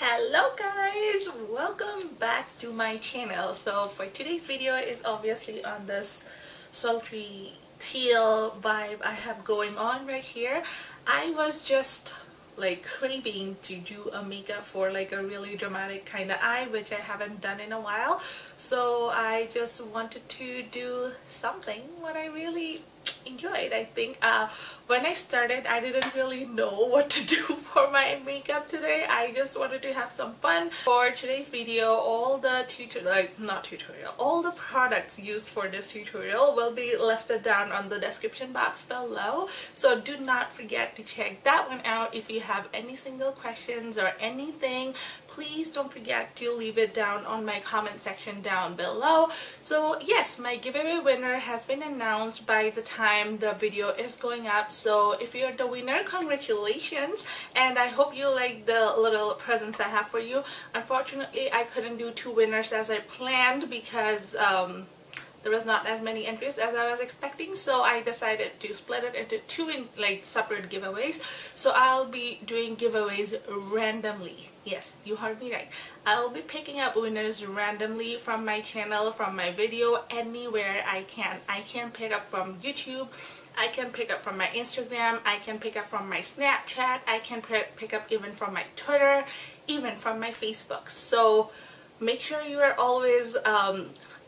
Hello guys, welcome back to my channel. So for today's video is obviously on this sultry teal vibe I have going on right here. I was just like craving to do a makeup for like a really dramatic kind of eye, which I haven't done in a while. So I just wanted to do something what I really enjoyed. I think when I started I didn't really know what to do for my makeup today. I just wanted to have some fun. For today's video, all the all the products used for this tutorial will be listed down on the description box below, so do not forget to check that one out. If you have any single questions or anything, please don't forget to leave it down on my comment section down below. So yes, my giveaway winner has been announced by the time the video is going up. So if you're the winner, congratulations, and I hope you like the little presents I have for you. Unfortunately, I couldn't do two winners as I planned because there was not as many entries as I was expecting, so I decided to split it into two separate giveaways. So I'll be doing giveaways randomly. Yes, you heard me right. I'll be picking up winners randomly from my channel, from my video, anywhere I can. I can pick up from YouTube, I can pick up from my Instagram, I can pick up from my Snapchat, I can pick up even from my Twitter, even from my Facebook. So make sure you are always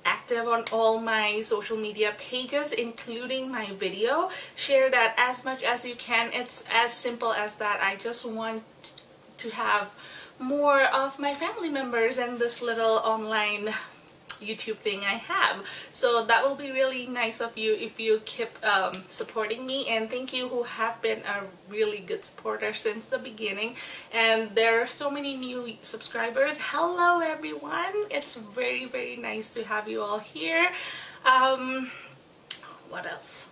active on all my social media pages, including my video. Share that as much as you can. It's as simple as that. I just want to have more of my family members in this little online YouTube thing I have. So that will be really nice of you if you keep supporting me, and thank you who have been a really good supporter since the beginning. And there are so many new subscribers. Hello everyone, it's very nice to have you all here. What else?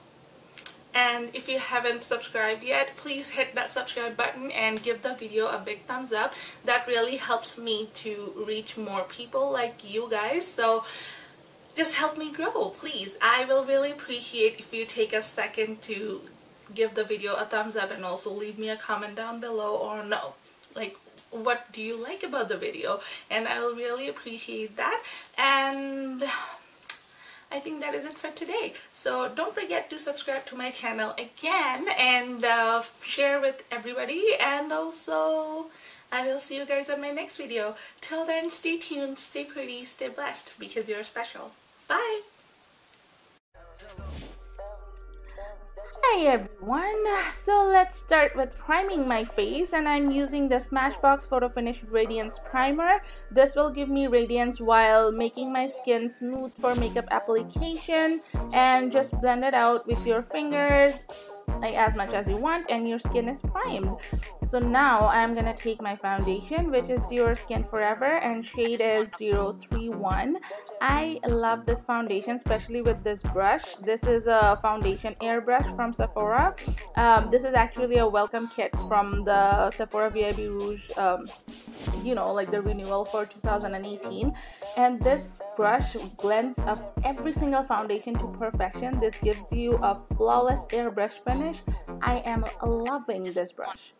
And if you haven't subscribed yet, please hit that subscribe button and give the video a big thumbs up. That really helps me to reach more people like you guys. So just help me grow, please. I will really appreciate if you take a second to give the video a thumbs up and also leave me a comment down below, or no, like, what do you like about the video, and I will really appreciate that. And I think that is it for today. So don't forget to subscribe to my channel again and share with everybody, and also I will see you guys on my next video. Till then, stay tuned, stay pretty, stay blessed, because you're special. Bye! Hi everyone, so let's start with priming my face, and I'm using the SMASHBOX Photo Finish Radiance Primer. This will give me radiance while making my skin smooth for makeup application, and just blend it out with your fingers like as much as you want, and your skin is primed. So now I'm gonna take my foundation, which is Diorskin Forever, and shade is 031. I love this foundation, especially with this brush. This is a foundation airbrush from Sephora. This is actually a welcome kit from the Sephora VIP Rouge, you know, like the renewal for 2018. And this brush blends of every single foundation to perfection. This gives you a flawless airbrush finish. I am loving this brush.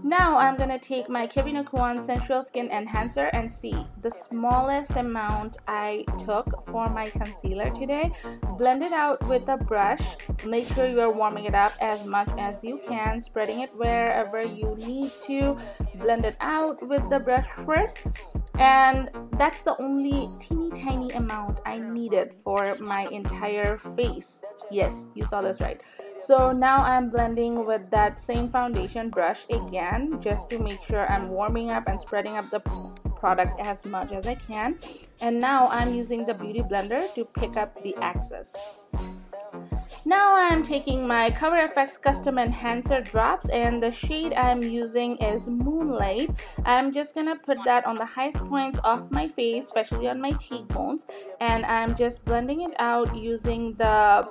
Now I'm gonna take my Kevyn Aucoin Sensual Skin Enhancer and see the smallest amount I took for my concealer today. Blend it out with a brush. Make sure you are warming it up as much as you can, spreading it wherever you need to. Blend it out with the brush first, and that's the only teeny tiny amount I needed for my entire face. Yes, you saw this right. So now I'm blending with that same foundation brush again, just to make sure I'm warming up and spreading up the product as much as I can. And now I'm using the beauty blender to pick up the excess. Now I'm taking my Cover FX Custom Enhancer drops, and the shade I'm using is Moonlight. I'm just gonna put that on the highest points of my face, especially on my cheekbones, and I'm just blending it out using the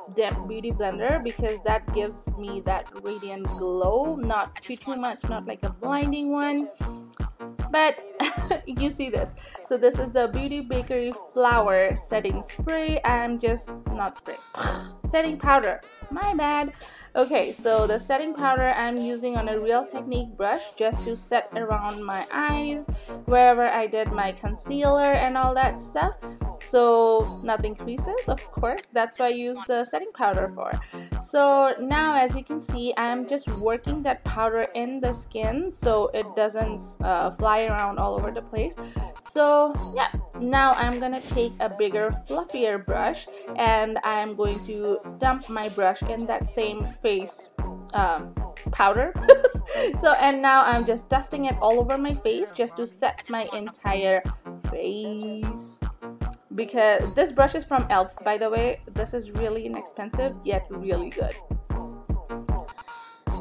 Beauty Blender, because that gives me that radiant glow. Not too much, not like a blinding one, but you see this. So this is the Beauty Bakerie Flower Setting Spray. I'm just, not spray, setting powder. my bad. Okay, so the setting powder I'm using on a Real Technique brush just to set around my eyes, wherever I did my concealer and all that stuff. So nothing creases, of course. That's what I use the setting powder for. So now, as you can see, I'm just working that powder in the skin so it doesn't fly around all over the place. So yeah, now I'm gonna take a bigger, fluffier brush and I'm going to dump my brush in that same face powder. So, and now I'm just dusting it all over my face just to set my entire face. Because this brush is from e.l.f. by the way. This is really inexpensive yet really good.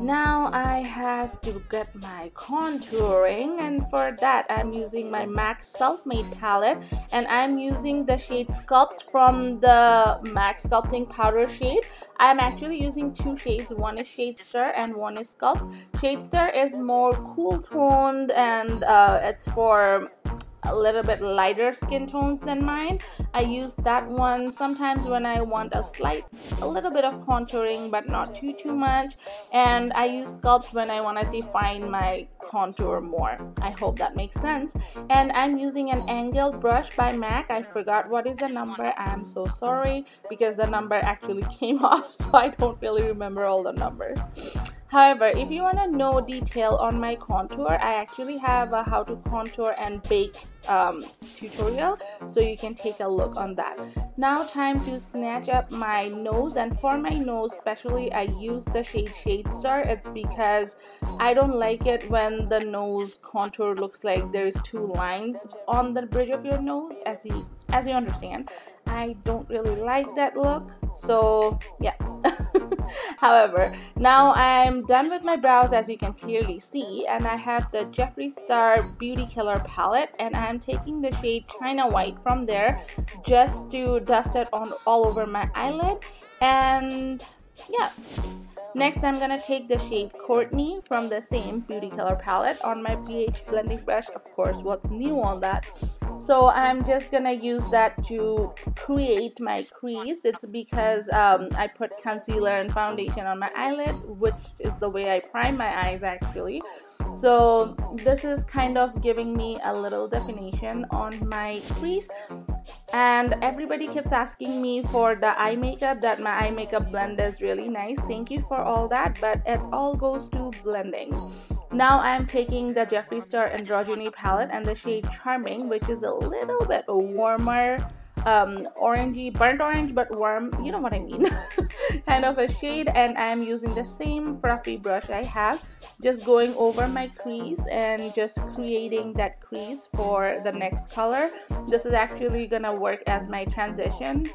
Now I have to get my contouring, and for that I'm using my MAC Self-Made palette, and I'm using the shade Sculpt from the MAC Sculpting powder shade. I'm actually using two shades. One is Shadestar and one is Sculpt. Shadestar is more cool toned and it's for a little bit lighter skin tones than mine. I use that one sometimes when I want a little bit of contouring but not too much, and I use Sculpt when I want to define my contour more. I hope that makes sense. And I'm using an angled brush by MAC. I forgot what is the number. I'm so sorry because the number actually came off, so I don't really remember all the numbers. However, if you want to know detail on my contour, I actually have a how to contour and bake tutorial, so you can take a look on that. Now time to snatch up my nose, and for my nose especially I use the shade Shadestar. It's because I don't like it when the nose contour looks like there's two lines on the bridge of your nose. As you understand, I don't really like that look, so yeah. However, now I'm done with my brows, as you can clearly see, and I have the Jeffree Star Beautykiller Palette, and I'm taking the shade China White from there just to dust it on all over my eyelid. And yeah, next I'm gonna take the shade Courtney from the same Beautykiller palette on my pH blending brush. Of course, what's new on that? So I'm just gonna use that to create my crease. It's because I put concealer and foundation on my eyelid, which is the way I prime my eyes actually. So this is kind of giving me a little definition on my crease. And everybody keeps asking me for the eye makeup, that my eye makeup blend is really nice. Thank you for all that, but it all goes to blending. Now I'm taking the Jeffree Star Androgyny palette and the shade Charming, which is a little bit warmer, orangey, burnt orange but warm, you know what I mean, kind of a shade. And I'm using the same fluffy brush I have, just going over my crease and just creating that crease for the next color. This is actually gonna work as my transition.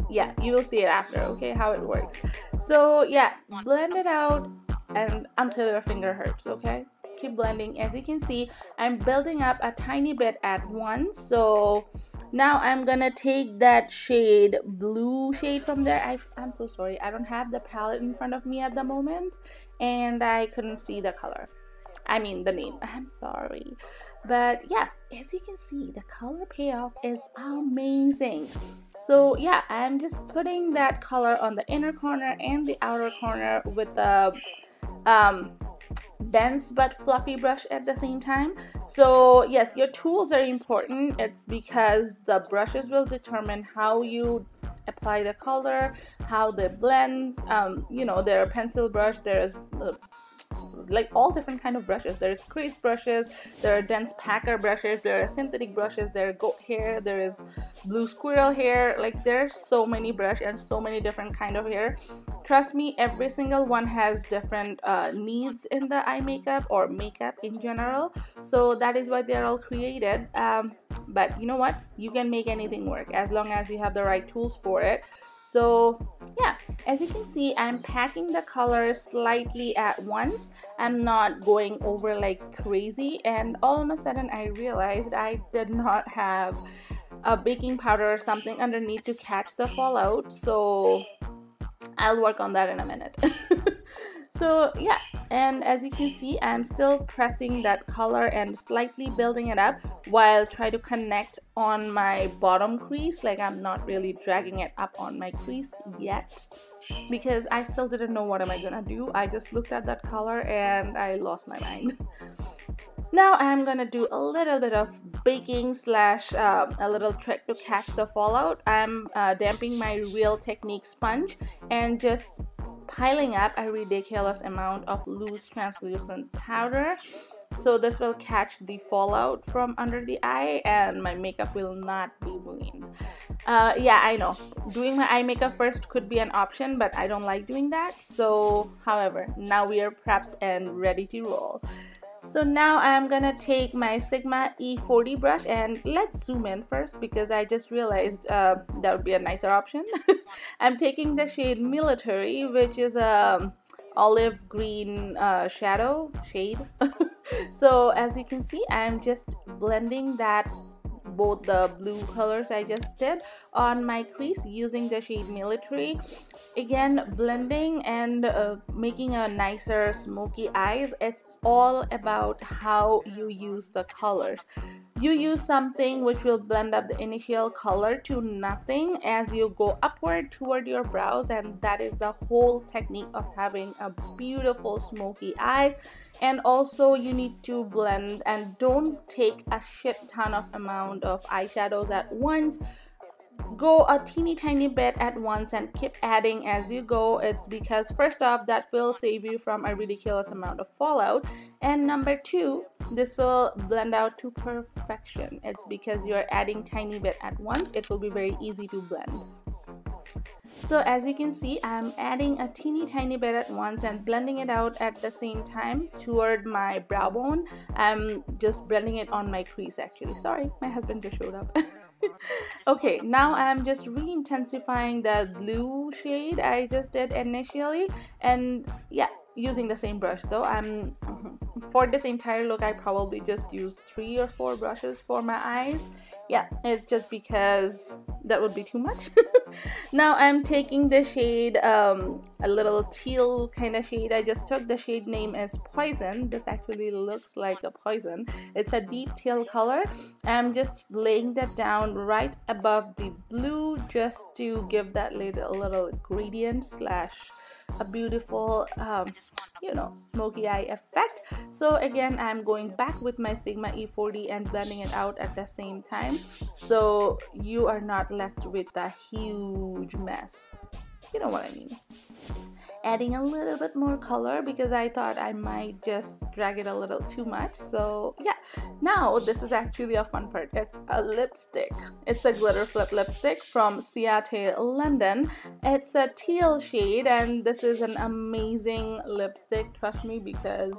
Yeah, you will see it after, okay, how it works. So yeah, blend it out and until your finger hurts, okay? Keep blending. As you can see, I'm building up a tiny bit at once. So now I'm gonna take that shade, blue shade from there. I'm so sorry, I don't have the palette in front of me at the moment and I couldn't see the color, I mean the name, I'm sorry. But yeah, as you can see, the color payoff is amazing. So yeah, I'm just putting that color on the inner corner and the outer corner with the dense but fluffy brush at the same time. So yes, your tools are important. It's because the brushes will determine how you apply the color, how they blend. You know, there are pencil brush, there's like all different kind of brushes. There's crease brushes, there are dense packer brushes, there are synthetic brushes, there are goat hair, there is blue squirrel hair. Like there's so many brush and so many different kind of hair. Trust me, every single one has different needs in the eye makeup or makeup in general. So that is why they're all created. But you know what, you can make anything work as long as you have the right tools for it. So yeah, as you can see, I'm packing the colors slightly at once. I'm not going over like crazy, and all of a sudden I realized I did not have a baking powder or something underneath to catch the fallout, so I'll work on that in a minute. So yeah, and as you can see, I'm still pressing that color and slightly building it up while try to connect on my bottom crease. Like I'm not really dragging it up on my crease yet. because I still didn't know what am I gonna do. I just looked at that color and I lost my mind. Now I'm gonna do a little bit of baking slash a little trick to catch the fallout. I'm damping my Real Technique sponge and just piling up a ridiculous amount of loose translucent powder. So this will catch the fallout from under the eye and my makeup will not be ruined. Yeah, I know. Doing my eye makeup first could be an option, but I don't like doing that. So, however, now we are prepped and ready to roll. So now I'm gonna take my Sigma E40 brush and let's zoom in first because I just realized that would be a nicer option. I'm taking the shade Military, which is a olive green shade. So as you can see, I'm just blending that both the blue colors I just did on my crease using the shade Military. Again, blending and making a nicer smoky eyes. It's all about how you use the colors. You use something which will blend up the initial color to nothing as you go upward toward your brows, and that is the whole technique of having a beautiful smoky eyes. And also you need to blend and don't take a shit ton of amount of eyeshadows at once. Go a teeny tiny bit at once and keep adding as you go. It's because first off, that will save you from a ridiculous amount of fallout, and number two, this will blend out to perfection. It's because you're adding tiny bit at once, it will be very easy to blend. So as you can see, I'm adding a teeny tiny bit at once and blending it out at the same time toward my brow bone. I'm just blending it on my crease actually. Sorry, my husband just showed up. Okay, now I'm just re-intensifying the blue shade I just did initially, and yeah, using the same brush though. For this entire look I probably just used 3 or 4 brushes for my eyes. Yeah, it's just because that would be too much. Now I'm taking the shade, a little teal kind of shade. I just took the shade name as Poison. This actually looks like a poison. It's a deep teal color. I'm just laying that down right above the blue just to give that little gradient slash a beautiful you know, smoky eye effect. So again, I'm going back with my Sigma E40 and blending it out at the same time, so you are not left with a huge mess. You know what I mean. Adding a little bit more color because I thought I might just drag it a little too much. So yeah, now this is actually a fun part. It's a lipstick. It's a glitter flip lipstick from Ciate, London. It's a teal shade and this is an amazing lipstick, trust me, because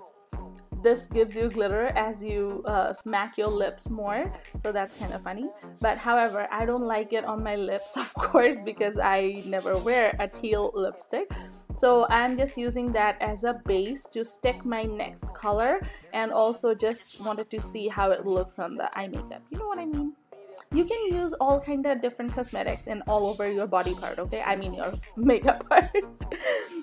this gives you glitter as you smack your lips more, so that's kind of funny. But however, I don't like it on my lips, of course, because I never wear a teal lipstick. So I'm just using that as a base to stick my next color, and also just wanted to see how it looks on the eye makeup. You know what I mean? You can use all kind of different cosmetics and all over your body part, okay? I mean your makeup part.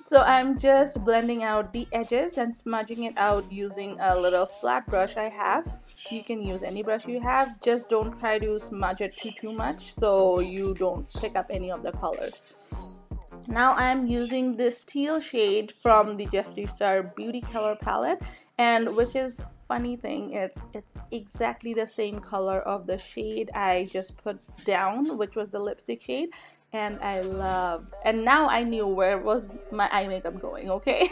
So I'm just blending out the edges and smudging it out using a little flat brush I have. You can use any brush you have, just don't try to smudge it too much so you don't pick up any of the colors. Now I'm using this teal shade from the Jeffree Beautykiller Palette, and which is funny thing, it's exactly the same color of the shade I just put down, which was the lipstick shade, and I love. And now I knew where was my eye makeup going, okay?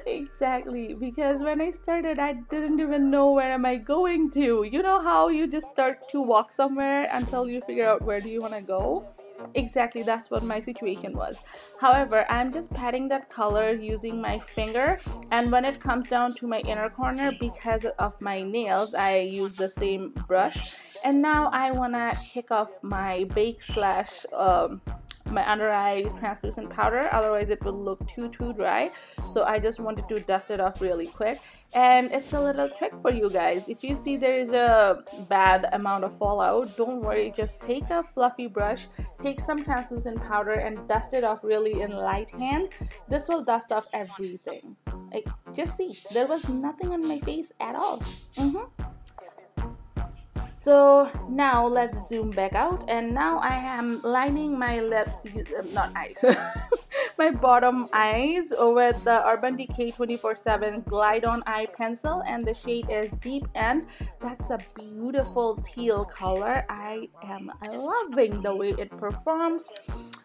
Exactly, because when I started I didn't even know where am I going to. You know how you just start to walk somewhere until you figure out where do you want to go? Exactly, that's what my situation was. However, I'm just patting that color using my finger, and when it comes down to my inner corner, because of my nails, I use the same brush. And now I want to kick off my bake slash my under eye translucent powder, otherwise it will look too dry. So I just wanted to dust it off really quick. And it's a little trick for you guys. If you see there is a bad amount of fallout, don't worry, just take a fluffy brush, take some translucent powder and dust it off really in light hand. This will dust off everything. Like, just see, there was nothing on my face at all. So now let's zoom back out, and now I am lining my lips, not eyes, my bottom eyes with the Urban Decay 24/7 Glide On Eye Pencil, and the shade is Deep End. That's a beautiful teal color. I am loving the way it performs.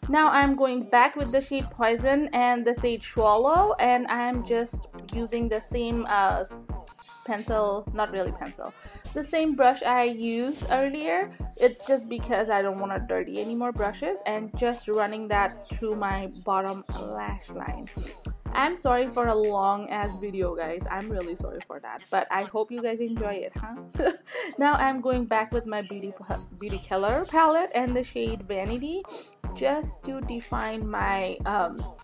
Now I'm going back with the shade Poison and the shade Swallow, and I'm just using the same pencil, not really pencil, the same brush I used earlier. It's just because I don't want to dirty any more brushes, and just running that through my bottom lash line. I'm sorry for a long ass video, guys. I'm really sorry for that, but I hope you guys enjoy it, huh? Now I'm going back with my Beautykiller palette and the shade Vanity, just to define my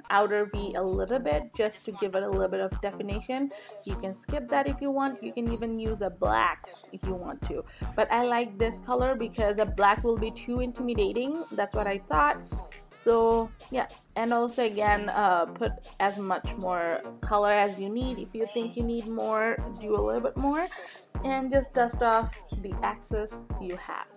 outer V a little bit, just to give it a little bit of definition. You can skip that if you want. You can even use a black if you want to, but I like this color because a black will be too intimidating. That's what I thought. So yeah, and also again, put as much more color as you need. If you think you need more, do a little bit more, and just dust off the excess you have.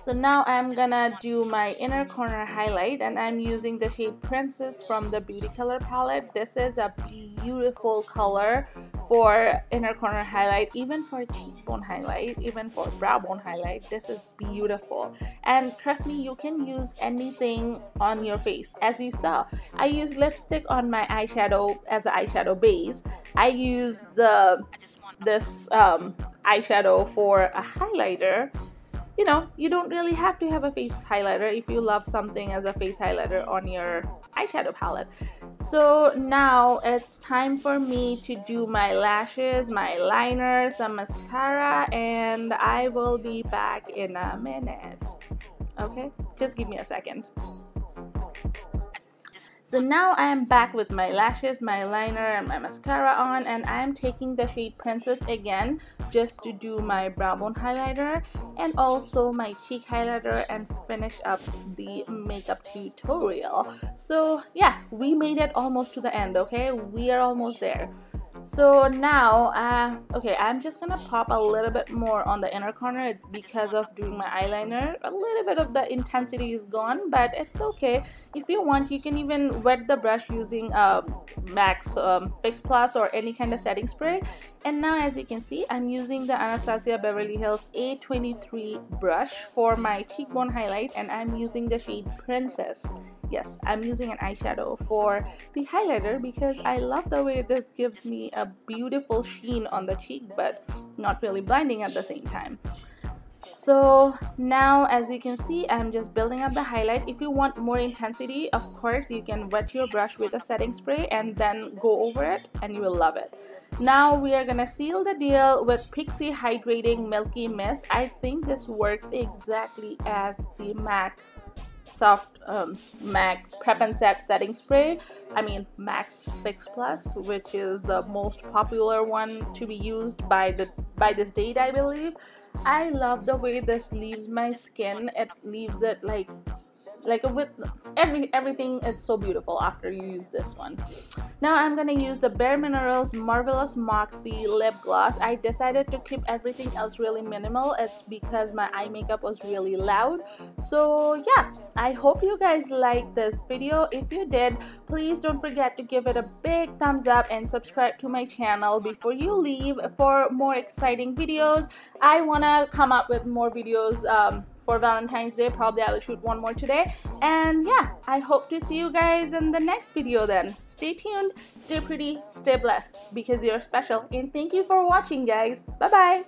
So now I'm gonna do my inner corner highlight, and I'm using the shade Princess from the Beautykiller Palette. This is a beautiful color for inner corner highlight, even for cheekbone highlight, even for brow bone highlight. This is beautiful, and trust me, you can use anything on your face. As you saw, I used lipstick on my eyeshadow as an eyeshadow base. I used this eyeshadow for a highlighter. You know, you don't really have to have a face highlighter if you love something as a face highlighter on your eyeshadow palette. So now it's time for me to do my lashes, my liner, some mascara, and I will be back in a minute. Okay, just give me a second. So now I am back with my lashes, my liner, and my mascara on, and I am taking the shade Princess again just to do my brow bone highlighter and also my cheek highlighter and finish up the makeup tutorial. So yeah, we made it almost to the end, okay? We are almost there. So now, okay, I'm just gonna pop a little bit more on the inner corner. It's because of doing my eyeliner. A little bit of the intensity is gone, but it's okay. If you want, you can even wet the brush using MAC Fix Plus or any kind of setting spray. And now, as you can see, I'm using the Anastasia Beverly Hills A23 brush for my cheekbone highlight, and I'm using the shade Princess. Yes, I'm using an eyeshadow for the highlighter because I love the way this gives me a beautiful sheen on the cheek, but not really blinding at the same time. So now, as you can see, I'm just building up the highlight. If you want more intensity, of course, you can wet your brush with a setting spray and then go over it, and you will love it. Now we are gonna seal the deal with Pixi Hydrating Milky Mist. I think this works exactly as the MAC soft MAC Prep and Set setting spray. I mean MAC Fix Plus, which is the most popular one to be used by this date, I believe. I love the way this leaves my skin. It leaves it like with everything is so beautiful after you use this one. Now I'm gonna use the Bare Minerals Marvelous Moxie lip gloss. I decided to keep everything else really minimal. It's because my eye makeup was really loud. So yeah, I hope you guys liked this video. If you did, please don't forget to give it a big thumbs up and subscribe to my channel before you leave for more exciting videos. I wanna come up with more videos for Valentine's Day. Probably I will shoot one more today. And yeah, I hope to see you guys in the next video then. Stay tuned, stay pretty, stay blessed, because you're special. And thank you for watching, guys. Bye bye.